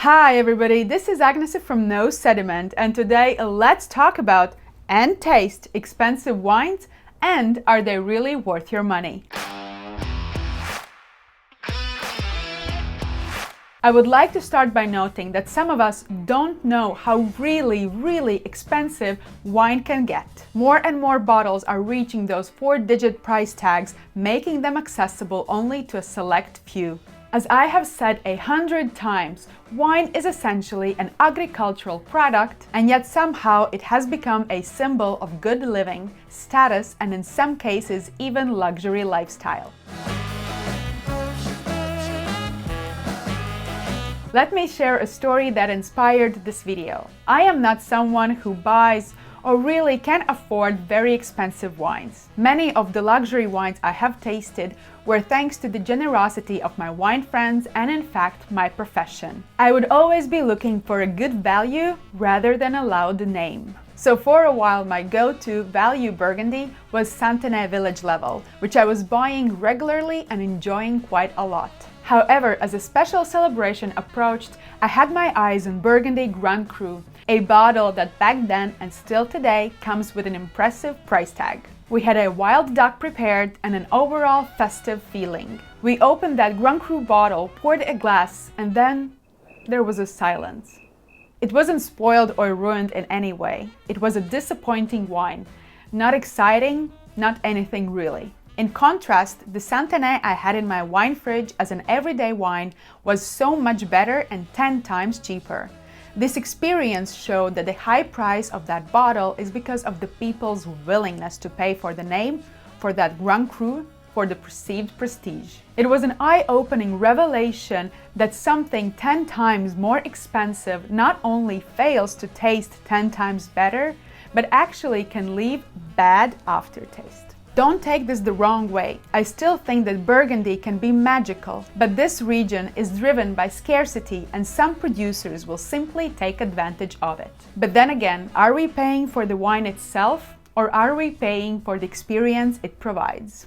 Hi everybody, this is Agnes from Sediment, and today let's talk about and taste expensive wines, and are they really worth your money? I would like to start by noting that some of us don't know how really expensive wine can get. More and more bottles are reaching those 4-digit price tags, making them accessible only to a select few. As I have said 100 times, wine is essentially an agricultural product, and yet somehow it has become a symbol of good living, status, and in some cases even luxury lifestyle. Let me share a story that inspired this video. I am not someone who buys or really can afford very expensive wines. Many of the luxury wines I have tasted were thanks to the generosity of my wine friends and in fact my profession. I would always be looking for a good value rather than a loud name. So for a while my go-to value Burgundy was Santenay Village Level, which I was buying regularly and enjoying quite a lot. However, as a special celebration approached, I had my eyes on Burgundy Grand Cru, a bottle that back then and still today comes with an impressive price tag. We had a wild duck prepared and an overall festive feeling. We opened that Grand Cru bottle, poured a glass, and then there was a silence. It wasn't spoiled or ruined in any way. It was a disappointing wine. Not exciting, not anything really. In contrast, the Santenay I had in my wine fridge as an everyday wine was so much better and 10 times cheaper. This experience showed that the high price of that bottle is because of the people's willingness to pay for the name, for that Grand Cru, for the perceived prestige. It was an eye-opening revelation that something 10 times more expensive not only fails to taste 10 times better, but actually can leave bad aftertaste. Don't take this the wrong way. I still think that Burgundy can be magical, but this region is driven by scarcity and some producers will simply take advantage of it. But then again, are we paying for the wine itself, or are we paying for the experience it provides?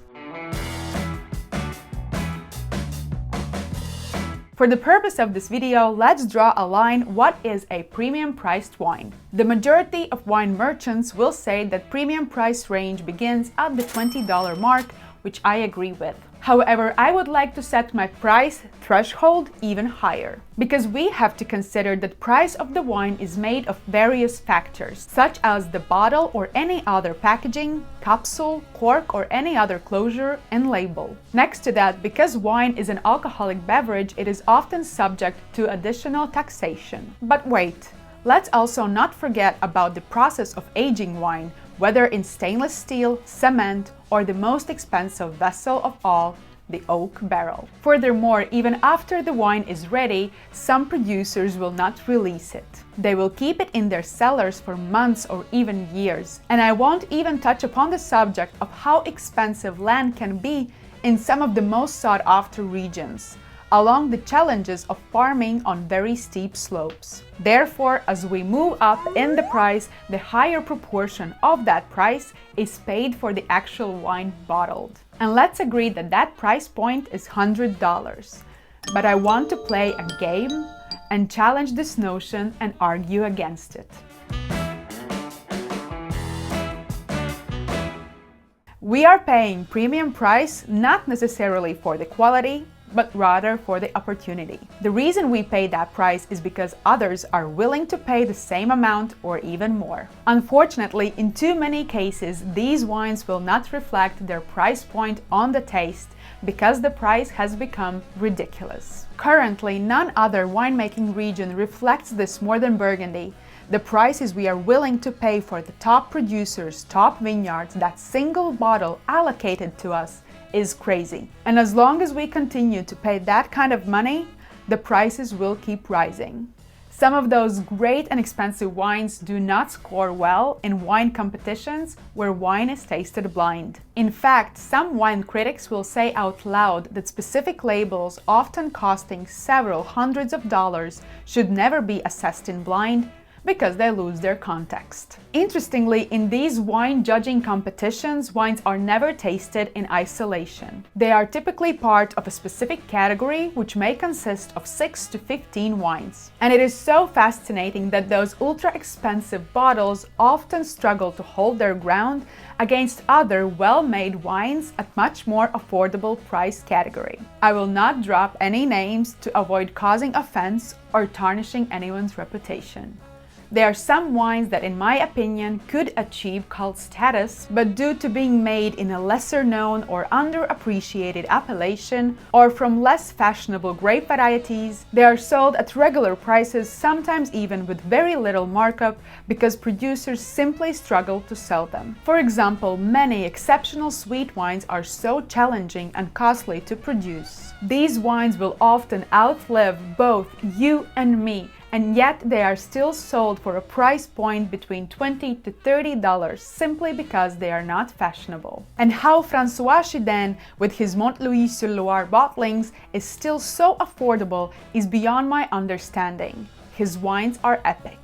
For the purpose of this video, let's draw a line. What is a premium priced wine? The majority of wine merchants will say that premium price range begins at the $20 mark, which I agree with. However, I would like to set my price threshold even higher, because we have to consider that price of the wine is made of various factors, such as the bottle or any other packaging, capsule, cork, or any other closure and label. Next to that, because wine is an alcoholic beverage, it is often subject to additional taxation. But wait, let's also not forget about the process of aging wine, whether in stainless steel, cement, or the most expensive vessel of all, the oak barrel. Furthermore, even after the wine is ready, some producers will not release it. They will keep it in their cellars for months or even years. And I won't even touch upon the subject of how expensive land can be in some of the most sought-after regions, along the challenges of farming on very steep slopes. Therefore, as we move up in the price, the higher proportion of that price is paid for the actual wine bottled. And let's agree that that price point is $100. But I want to play a game and challenge this notion and argue against it. We are paying premium price not necessarily for the quality, but rather for the opportunity. The reason we pay that price is because others are willing to pay the same amount or even more. Unfortunately, in too many cases, these wines will not reflect their price point on the taste because the price has become ridiculous. Currently, none other winemaking region reflects this more than Burgundy. The prices we are willing to pay for the top producers, top vineyards, that single bottle allocated to us is crazy. And as long as we continue to pay that kind of money, the prices will keep rising. Some of those great and expensive wines do not score well in wine competitions where wine is tasted blind. In fact, some wine critics will say out loud that specific labels, often costing several hundreds of dollars, should never be assessed in blind, because they lose their context. Interestingly, in these wine judging competitions, wines are never tasted in isolation. They are typically part of a specific category, which may consist of 6 to 15 wines. And it is so fascinating that those ultra expensive bottles often struggle to hold their ground against other well-made wines at much more affordable price category. I will not drop any names to avoid causing offense or tarnishing anyone's reputation. There are some wines that, in my opinion, could achieve cult status, but due to being made in a lesser-known or underappreciated appellation or from less fashionable grape varieties, they are sold at regular prices, sometimes even with very little markup, because producers simply struggle to sell them. For example, many exceptional sweet wines are so challenging and costly to produce. These wines will often outlive both you and me, and yet they are still sold for a price point between $20 to $30 simply because they are not fashionable. And how François Chidin, with his Montlouis-sur-Loire bottlings, is still so affordable is beyond my understanding. His wines are epic.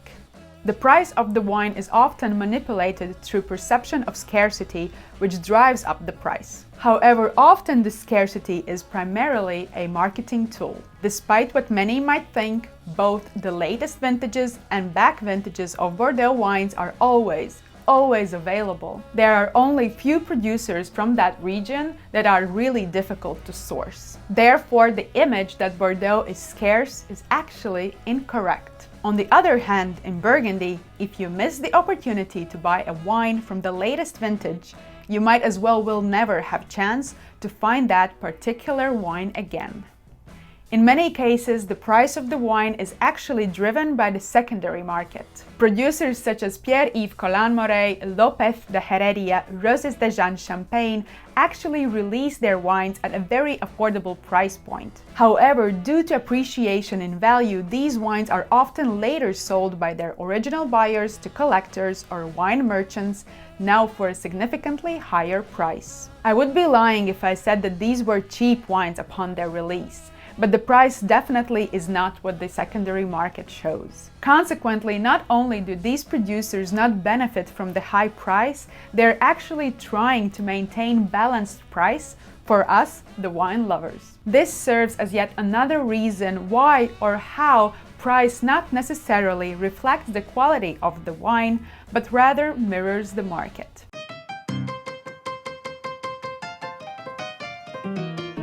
The price of the wine is often manipulated through perception of scarcity, which drives up the price. However, often the scarcity is primarily a marketing tool. Despite what many might think, both the latest vintages and back vintages of Bordeaux wines are always available. There are only few producers from that region that are really difficult to source. Therefore, the image that Bordeaux is scarce is actually incorrect. On the other hand, in Burgundy, if you miss the opportunity to buy a wine from the latest vintage, you might as well will never have chance to find that particular wine again. In many cases, the price of the wine is actually driven by the secondary market. Producers such as Pierre-Yves Colin-Moret, Lopez de Heredia, Roses de Jeanne Champagne actually release their wines at a very affordable price point. However, due to appreciation in value, these wines are often later sold by their original buyers to collectors or wine merchants, now for a significantly higher price. I would be lying if I said that these were cheap wines upon their release, but the price definitely is not what the secondary market shows. Consequently, not only do these producers not benefit from the high price, they're actually trying to maintain balanced price for us, the wine lovers. This serves as yet another reason why or how price not necessarily reflects the quality of the wine, but rather mirrors the market.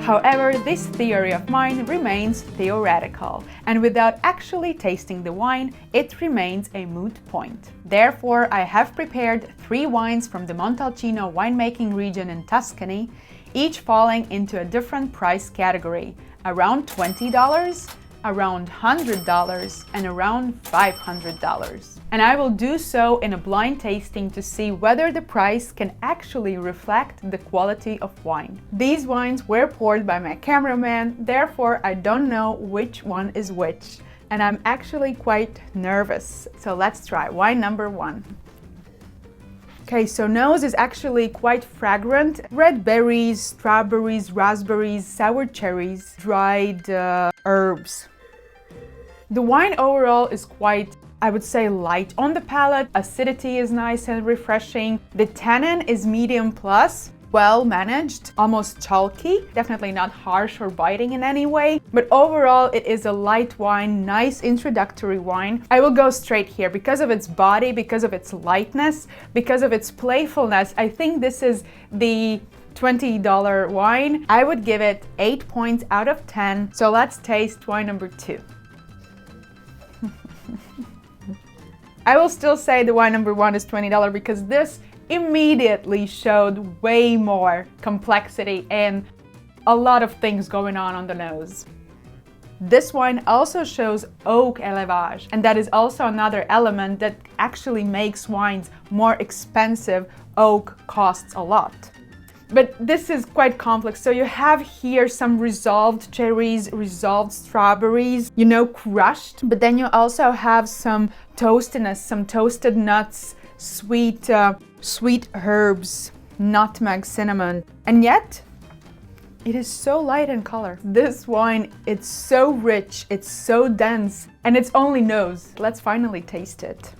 However, this theory of mine remains theoretical, and without actually tasting the wine, it remains a moot point. Therefore, I have prepared 3 wines from the Montalcino winemaking region in Tuscany, each falling into a different price category, around $20, around $100, and around $500. And I will do so in a blind tasting to see whether the price can actually reflect the quality of wine. These wines were poured by my cameraman, therefore I don't know which one is which, and I'm actually quite nervous. So let's try wine number 1. Okay, so nose is actually quite fragrant. Red berries, strawberries, raspberries, sour cherries, dried herbs. The wine overall is quite, I would say, light on the palate. Acidity is nice and refreshing. The tannin is medium plus, well managed, almost chalky, definitely not harsh or biting in any way, but overall it is a light wine, nice introductory wine. I will go straight here because of its body, because of its lightness, because of its playfulness. I think this is the $20 wine. I would give it 8 points out of 10. So let's taste wine number 2. I will still say the wine number 1 is $20 because this immediately showed way more complexity and a lot of things going on the nose. This wine also shows oak élevage, and that is also another element that actually makes wines more expensive. Oak costs a lot. But this is quite complex. So you have here some resolved cherries, resolved strawberries, crushed. But then you also have some toastiness, some toasted nuts, sweet herbs, nutmeg, cinnamon. And yet, It is so light in color. This wine, it's so rich, it's so dense, and it's only nose. Let's finally taste it.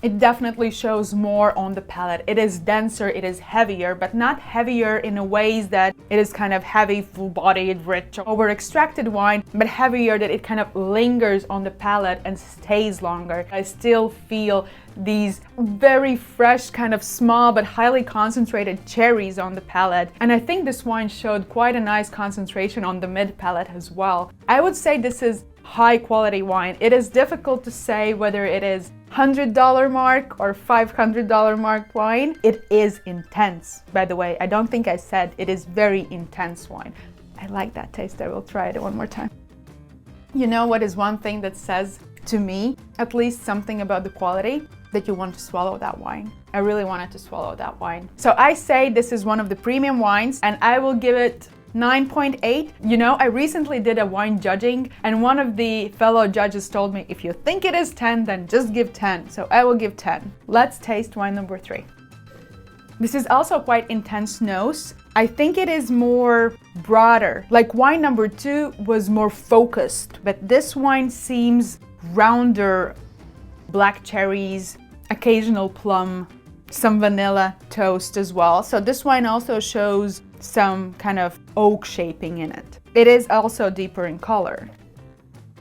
It definitely shows more on the palate. It is denser, it is heavier, but not heavier in a ways that it is kind of heavy, full-bodied, rich, over-extracted wine, but heavier that it kind of lingers on the palate and stays longer. I still feel these very fresh, kind of small but highly concentrated cherries on the palate. And I think this wine showed quite a nice concentration on the mid palate as well. I would say this is high quality wine. It is difficult to say whether it is $100 mark or $500 mark wine. It is intense. By the way, I don't think I said it is very intense wine. I like that taste. I will try it one more time. You know what is one thing that says to me, at least something about the quality? That you want to swallow that wine. I really wanted to swallow that wine. So I say this is one of the premium wines and I will give it 9.8. You know, I recently did a wine judging and one of the fellow judges told me, if you think it is 10, then just give 10. So I will give 10. Let's taste wine number 3. This is also quite intense nose. I think it is more broader. Like wine number 2 was more focused, but this wine seems rounder. Black cherries, occasional plum, some vanilla toast as well. So this wine also shows some kind of oak shaping in it. It is also deeper in color.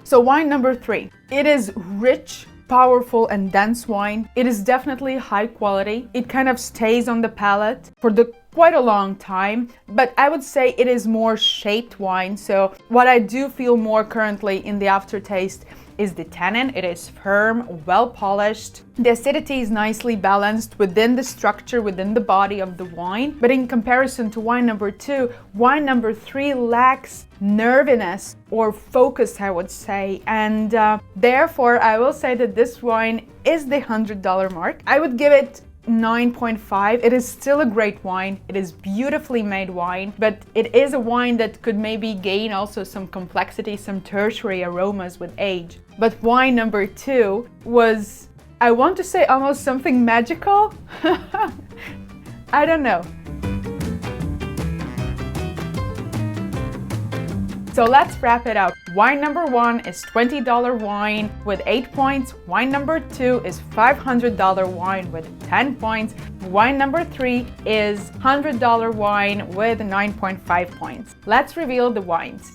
So wine number 3. It is rich, powerful and dense wine. It is definitely high quality. It kind of stays on the palate for quite a long time, but I would say it is more shaped wine. So what I do feel more currently in the aftertaste is the tannin. It is firm, well polished. The acidity is nicely balanced within the structure, within the body of the wine. But in comparison to wine number 2, wine number 3 lacks nerviness or focus, I would say. And therefore, I will say that this wine is the $100 mark. I would give it 9.5. It is still a great wine. It is beautifully made wine, but it is a wine that could maybe gain also some complexity, some tertiary aromas with age. But wine number 2 was, I want to say, almost something magical. I don't know. So let's wrap it up. Wine number 1 is $20 wine with 8 points. Wine number 2 is $500 wine with 10 points. Wine number 3 is $100 wine with 9.5 points. Let's reveal the wines.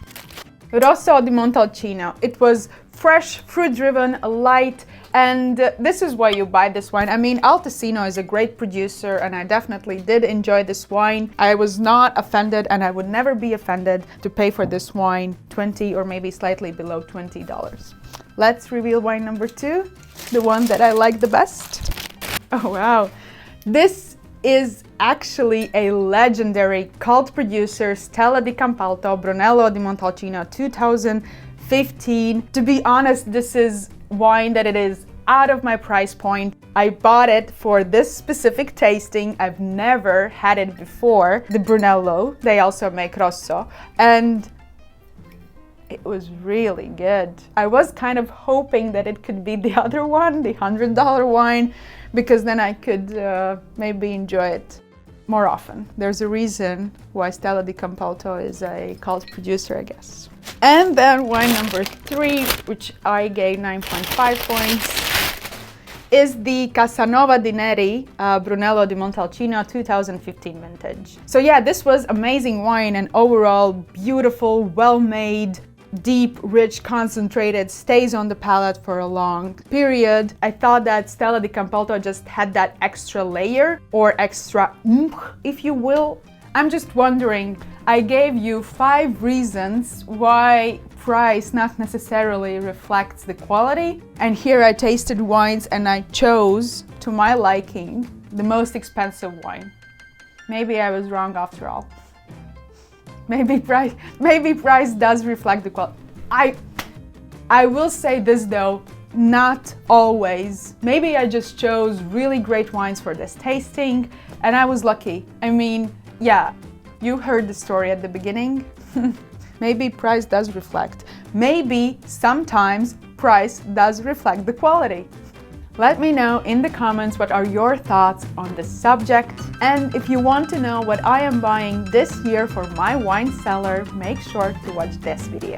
Rosso di Montalcino. It was fresh, fruit-driven, light, and this is why you buy this wine. I mean, Altesino is a great producer and I definitely did enjoy this wine. I was not offended and I would never be offended to pay for this wine $20 or maybe slightly below $20. Let's reveal wine number 2, the one that I like the best. Oh wow, this is actually a legendary cult producer, Stella di Campalto, Brunello di Montalcino 2015. To be honest, this is wine that it is out of my price point. I bought it for this specific tasting. I've never had it before. The Brunello, they also make Rosso, and it was really good. I was kind of hoping that it could be the other one, the $100 wine, because then I could maybe enjoy it more often. There's a reason why Stella di Campalto is a cult producer, I guess. And then wine number 3, which I gave 9.5 points, is the Casanova di Neri Brunello di Montalcino 2015 vintage. So yeah, this was amazing wine and overall beautiful, well-made, deep, rich, concentrated, stays on the palate for a long period. I thought that Stella di Campalto just had that extra layer or extra oomph, if you will. I'm just wondering, I gave you 5 reasons why price not necessarily reflects the quality. And here I tasted wines and I chose, to my liking, the most expensive wine. Maybe I was wrong after all. Maybe price does reflect the quality. I will say this though, not always. Maybe I just chose really great wines for this tasting and I was lucky. I mean, yeah, you heard the story at the beginning. Maybe price does reflect. Maybe sometimes price does reflect the quality. Let me know in the comments what are your thoughts on this subject. And if you want to know what I am buying this year for my wine cellar, make sure to watch this video.